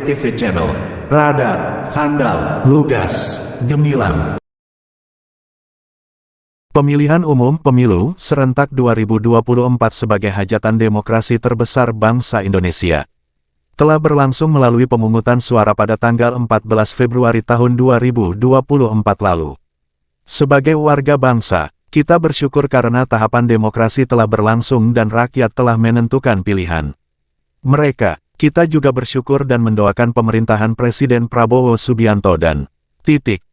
SCTV Channel. Radar, handal, lugas, gemilang. Pemilihan umum pemilu serentak 2024 sebagai hajatan demokrasi terbesar bangsa Indonesia telah berlangsung melalui pemungutan suara pada tanggal 14 Februari tahun 2024 lalu. Sebagai warga bangsa, kita bersyukur karena tahapan demokrasi telah berlangsung dan rakyat telah menentukan pilihan mereka. Kita juga bersyukur dan mendoakan pemerintahan Presiden Prabowo Subianto dan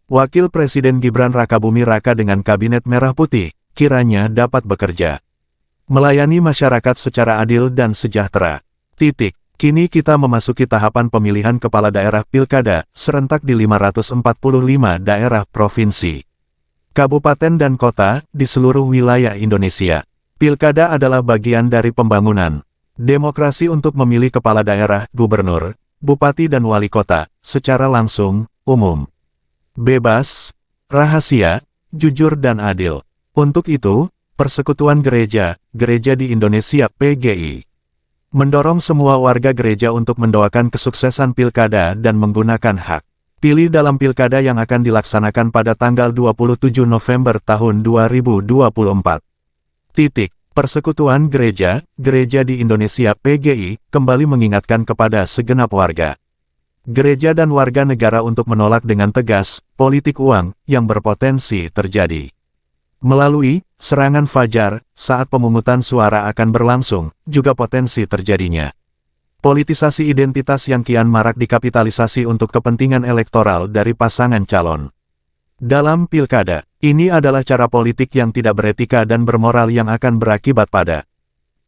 Wakil Presiden Gibran Rakabuming Raka dengan Kabinet Merah Putih, kiranya dapat bekerja melayani masyarakat secara adil dan sejahtera. Kini kita memasuki tahapan pemilihan kepala daerah pilkada serentak di 545 daerah provinsi, kabupaten dan kota di seluruh wilayah Indonesia. Pilkada adalah bagian dari pembangunan demokrasi untuk memilih kepala daerah, gubernur, bupati dan wali kota secara langsung, umum, bebas, rahasia, jujur dan adil. Untuk itu, Persekutuan Gereja di Indonesia (PGI) mendorong semua warga gereja untuk mendoakan kesuksesan pilkada dan menggunakan hak pilih dalam pilkada yang akan dilaksanakan pada tanggal 27 November tahun 2024. Persekutuan Gereja di Indonesia (PGI) kembali mengingatkan kepada segenap warga gereja dan warga negara untuk menolak dengan tegas politik uang yang berpotensi terjadi melalui serangan fajar saat pemungutan suara akan berlangsung, juga potensi terjadinya politisasi identitas yang kian marak dikapitalisasi untuk kepentingan elektoral dari pasangan calon. Dalam pilkada, ini adalah cara politik yang tidak beretika dan bermoral yang akan berakibat pada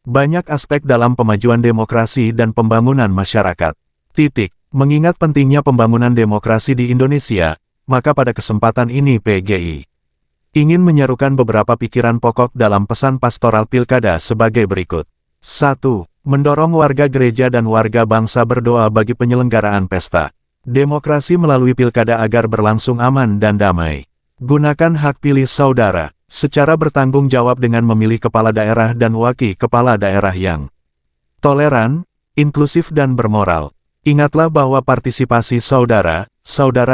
banyak aspek dalam pemajuan demokrasi dan pembangunan masyarakat. Mengingat pentingnya pembangunan demokrasi di Indonesia, maka pada kesempatan ini PGI ingin menyerukan beberapa pikiran pokok dalam pesan pastoral pilkada sebagai berikut. 1. Mendorong warga gereja dan warga bangsa berdoa bagi penyelenggaraan pesta demokrasi melalui pilkada agar berlangsung aman dan damai. Gunakan hak pilih saudara secara bertanggung jawab dengan memilih kepala daerah dan wakil kepala daerah yang toleran, inklusif dan bermoral. Ingatlah bahwa partisipasi saudara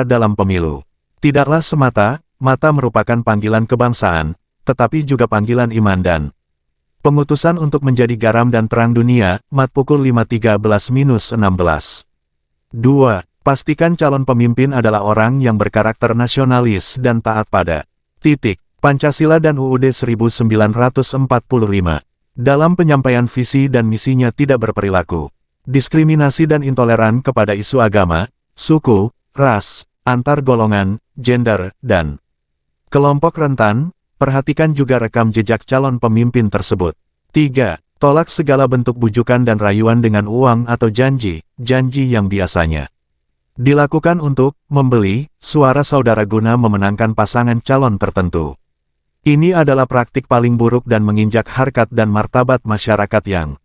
dalam pemilu tidaklah semata-mata merupakan panggilan kebangsaan, tetapi juga panggilan iman dan pengutusan untuk menjadi garam dan terang dunia. Mat pukul 5.13-16. 2. Pastikan calon pemimpin adalah orang yang berkarakter nasionalis dan taat pada Pancasila dan UUD 1945. Dalam penyampaian visi dan misinya tidak berperilaku diskriminasi dan intoleran kepada isu agama, suku, ras, antar golongan, gender, dan kelompok rentan. Perhatikan juga rekam jejak calon pemimpin tersebut. 3. Tolak segala bentuk bujukan dan rayuan dengan uang atau janji yang biasanya dilakukan untuk membeli suara saudara guna memenangkan pasangan calon tertentu. Ini adalah praktik paling buruk dan menginjak harkat dan martabat masyarakat yang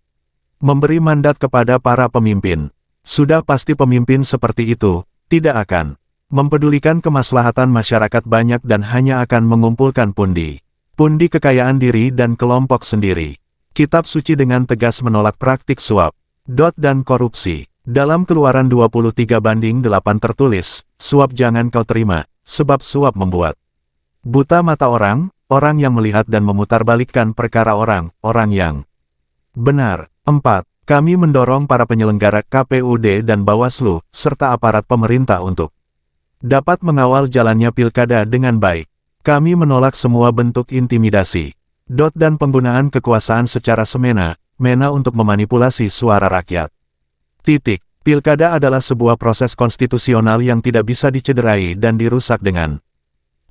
memberi mandat kepada para pemimpin. Sudah pasti pemimpin seperti itu tidak akan mempedulikan kemaslahatan masyarakat banyak dan hanya akan mengumpulkan pundi kekayaan diri dan kelompok sendiri. Kitab suci dengan tegas menolak praktik suap, dan korupsi. Dalam Keluaran 23/8 tertulis, suap jangan kau terima, sebab suap membuat buta mata orang yang melihat dan memutarbalikkan perkara orang yang benar. 4. Kami mendorong para penyelenggara KPUD dan Bawaslu, serta aparat pemerintah untuk dapat mengawal jalannya pilkada dengan baik. Kami menolak semua bentuk intimidasi, dan penggunaan kekuasaan secara semena-mena untuk memanipulasi suara rakyat. Pilkada adalah sebuah proses konstitusional yang tidak bisa dicederai dan dirusak dengan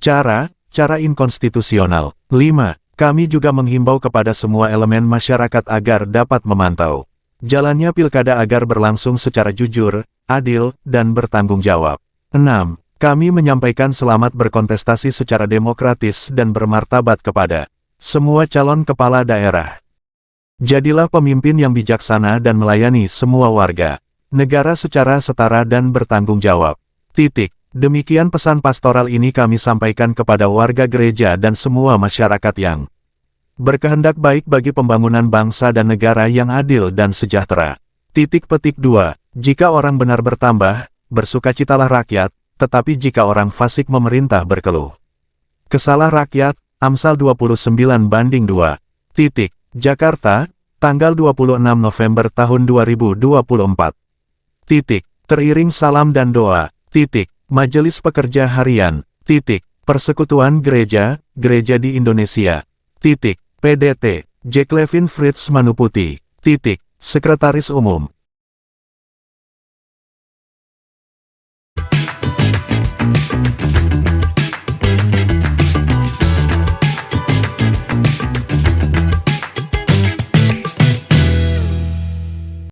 cara inkonstitusional. 5. Kami juga menghimbau kepada semua elemen masyarakat agar dapat memantau jalannya pilkada agar berlangsung secara jujur, adil, dan bertanggung jawab. 6. Kami menyampaikan selamat berkontestasi secara demokratis dan bermartabat kepada semua calon kepala daerah. Jadilah pemimpin yang bijaksana dan melayani semua warga negara secara setara dan bertanggung jawab. Demikian pesan pastoral ini kami sampaikan kepada warga gereja dan semua masyarakat yang berkehendak baik bagi pembangunan bangsa dan negara yang adil dan sejahtera. 2. Jika orang benar bertambah, bersukacitalah rakyat, tetapi jika orang fasik memerintah berkeluh. Kesalah rakyat, Amsal 29:2. Jakarta, tanggal 26 November tahun 2024. Teriring salam dan doa. Majelis Pekerja Harian. Persekutuan Gereja, Gereja di Indonesia. PDT, Jack Levin Fritz Manuputi. Sekretaris Umum.